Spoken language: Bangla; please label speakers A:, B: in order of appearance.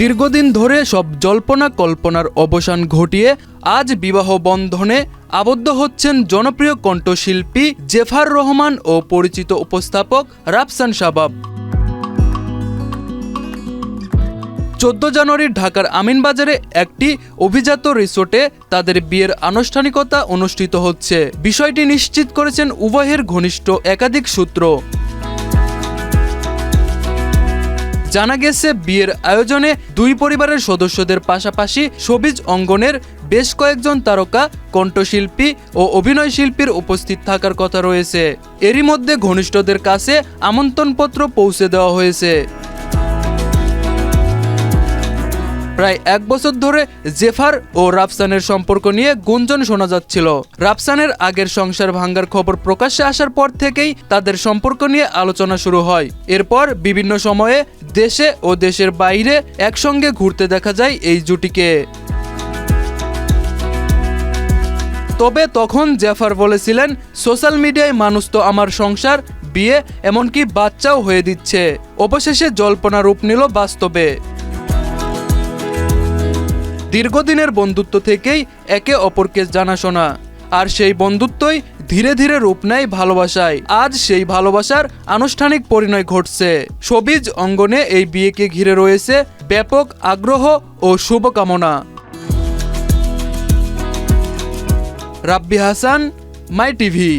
A: দীর্ঘদিন ধরে সব জল্পনা কল্পনার অবসান ঘটিয়ে আজ বিবাহ বন্ধনে আবদ্ধ হচ্ছেন জনপ্রিয় কণ্ঠশিল্পী জেফার রহমান ও পরিচিত উপস্থাপক রাফসান শাবাব। 14 জানুয়ারি ঢাকার আমিনবাজারে একটি অভিজাত রিসোর্টে তাদের বিয়ের আনুষ্ঠানিকতা অনুষ্ঠিত হচ্ছে। বিষয়টি নিশ্চিত করেছেন উভয়ের ঘনিষ্ঠ একাধিক সূত্র। জানা গেছে, বিয়ের আয়োজনে দুই পরিবারের সদস্যদের পাশাপাশি শোবিজ অঙ্গনের বেশ কয়েকজন তারকা, কণ্ঠশিল্পী ও অভিনয় শিল্পীর উপস্থিত থাকার কথা রয়েছে। এরই মধ্যে ঘনিষ্ঠদের কাছে আমন্ত্রণপত্র পৌঁছে দেওয়া হয়েছে। প্রায় 1 বছর ধরে জেফার ও রাফসানের সম্পর্ক নিয়ে গুঞ্জন শোনা যাচ্ছিল। রাফসানের আগের সংসার ভাঙার খবর প্রকাশ্যে আসার পর থেকেই তাদের সম্পর্ক নিয়ে আলোচনা শুরু হয়। এরপর বিভিন্ন সময়ে দেশে ও দেশের বাইরে একসঙ্গে ঘুরতে দেখা যায় এই জুটিকে। তবে তখন জেফার বলেছিলেন, সোশ্যাল মিডিয়ায় মানুষ তো আমার সংসার, বিয়ে, এমনকি বাচ্চাও হয়ে দিচ্ছে। অবশেষে জল্পনা রূপ নিল বাস্তবে। দীর্ঘদিনের বন্ধুত্ব থেকেই একে অপরকে জানাশোনা, আর সেই বন্ধুত্বই ধীরে ধীরে রূপ নেয় ভালোবাসায়। আজ সেই ভালোবাসার আনুষ্ঠানিক পরিণয় ঘটছে। শোবিজ অঙ্গনে এই বিয়েকে ঘিরে রয়েছে ব্যাপক আগ্রহ ও শুভকামনা। রাব্বি হাসান, মাই টিভি।